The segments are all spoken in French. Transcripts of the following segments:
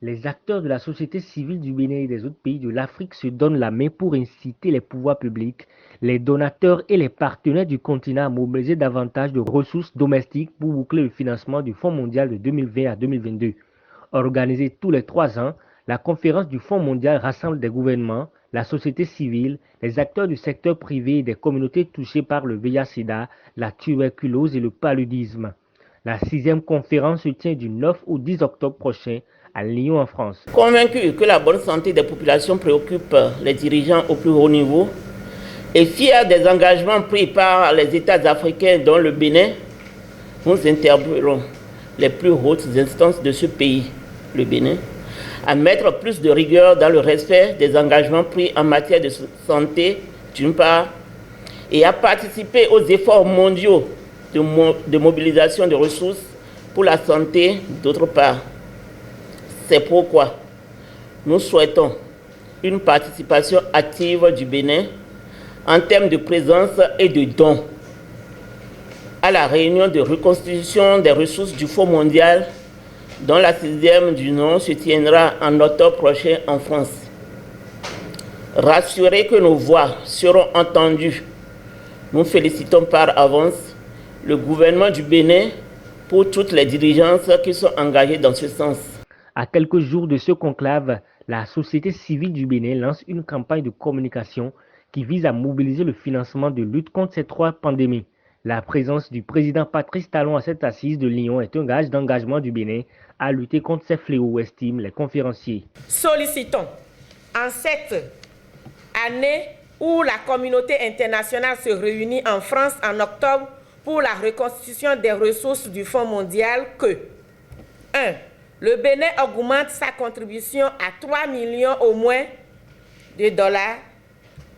Les acteurs de la société civile du Bénin et des autres pays de l'Afrique se donnent la main pour inciter les pouvoirs publics, les donateurs et les partenaires du continent à mobiliser davantage de ressources domestiques pour boucler le financement du Fonds mondial de 2020 à 2022. Organisée tous les 3 ans, la conférence du Fonds mondial rassemble des gouvernements, la société civile, les acteurs du secteur privé et des communautés touchées par le VIH-Sida, la tuberculose et le paludisme. La 6e conférence se tient du 9 au 10 octobre prochain à Lyon en France. Convaincu que la bonne santé des populations préoccupe les dirigeants au plus haut niveau et fiers des engagements pris par les États africains dont le Bénin, nous interpellons les plus hautes instances de ce pays, le Bénin, à mettre plus de rigueur dans le respect des engagements pris en matière de santé d'une part et à participer aux efforts mondiaux de mobilisation de ressources pour la santé d'autre part. C'est pourquoi nous souhaitons une participation active du Bénin en termes de présence et de dons à la réunion de reconstitution des ressources du Fonds mondial dont la 6e du nom se tiendra en octobre prochain en France. Rassurés que nos voix seront entendues, nous félicitons par avance le gouvernement du Bénin pour toutes les diligences qui sont engagées dans ce sens. À quelques jours de ce conclave, la société civile du Bénin lance une campagne de communication qui vise à mobiliser le financement de lutte contre ces 3 pandémies. La présence du président Patrice Talon à cette assise de Lyon est un gage d'engagement du Bénin à lutter contre ces fléaux, estiment les conférenciers. Sollicitons en cette année où la communauté internationale se réunit en France en octobre pour la reconstitution des ressources du Fonds mondial que 1. Le Bénin augmente sa contribution à 3 millions au moins de dollars,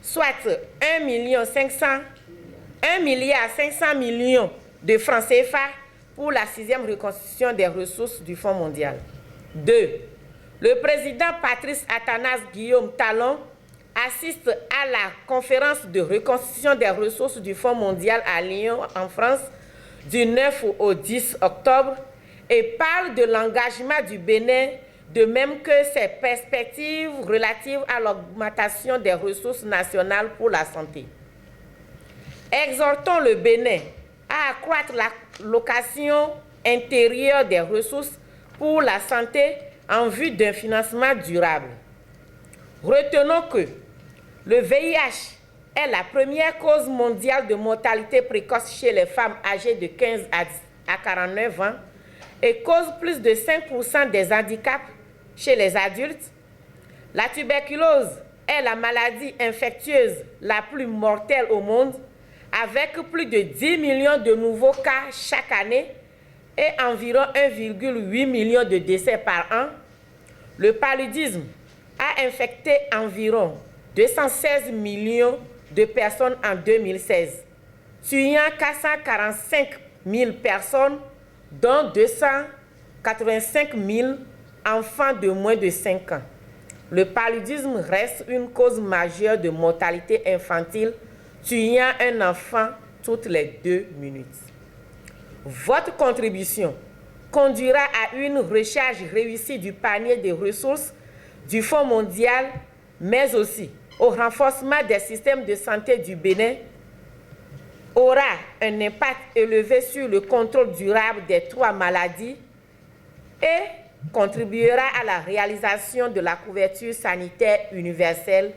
soit 1,5 milliard de francs CFA pour la 6e reconstitution des ressources du Fonds mondial. 2. Le président Patrice Athanase Guillaume Talon assiste à la conférence de reconstitution des ressources du Fonds mondial à Lyon, en France, du 9 au 10 octobre et parle de l'engagement du Bénin, de même que ses perspectives relatives à l'augmentation des ressources nationales pour la santé. Exhortons le Bénin à accroître la location intérieure des ressources pour la santé en vue d'un financement durable. Retenons que le VIH est la première cause mondiale de mortalité précoce chez les femmes âgées de 15 à 49 ans et cause plus de 5% des handicaps chez les adultes. La tuberculose est la maladie infectieuse la plus mortelle au monde, avec plus de 10 millions de nouveaux cas chaque année et environ 1,8 million de décès par an. Le paludisme a infecté environ 216 millions de personnes en 2016, tuant 445 000 personnes, dont 285 000 enfants de moins de 5 ans. Le paludisme reste une cause majeure de mortalité infantile, tuant un enfant toutes les 2 minutes. Votre contribution conduira à une recharge réussie du panier des ressources du Fonds mondial, mais aussi au renforcement des systèmes de santé du Bénin, aura un impact élevé sur le contrôle durable des 3 maladies et contribuera à la réalisation de la couverture sanitaire universelle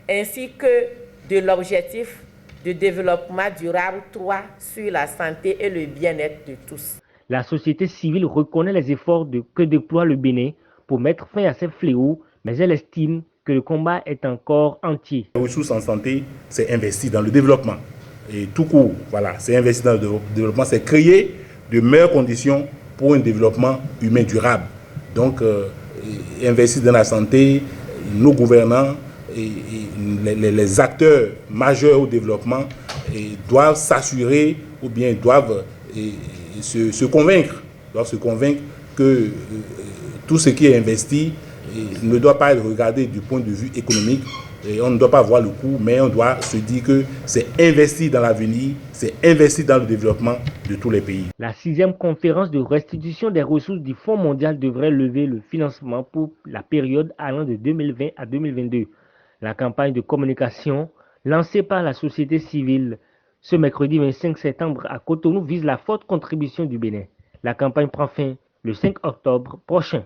ainsi que de l'objectif de développement durable 3 sur la santé et le bien-être de tous. La société civile reconnaît les efforts que déploie le Bénin pour mettre fin à ces fléaux, mais elle estime que le combat est encore entier. Les ressources en santé, c'est investir dans le développement. Et tout court, voilà, c'est investir dans le développement, c'est créer de meilleures conditions pour un développement humain durable. Donc, investir dans la santé, nos gouvernants et les acteurs majeurs au développement doivent s'assurer ou bien doivent se convaincre que tout ce qui est investi ne doit pas être regardé du point de vue économique, Et on ne doit pas voir le coût, mais on doit se dire que c'est investir dans l'avenir, c'est investir dans le développement de tous les pays. La 6e conférence de restitution des ressources du Fonds mondial devrait lever le financement pour la période allant de 2020 à 2022. La campagne de communication lancée par la société civile ce mercredi 25 septembre à Cotonou vise la forte contribution du Bénin. La campagne prend fin le 5 octobre prochain.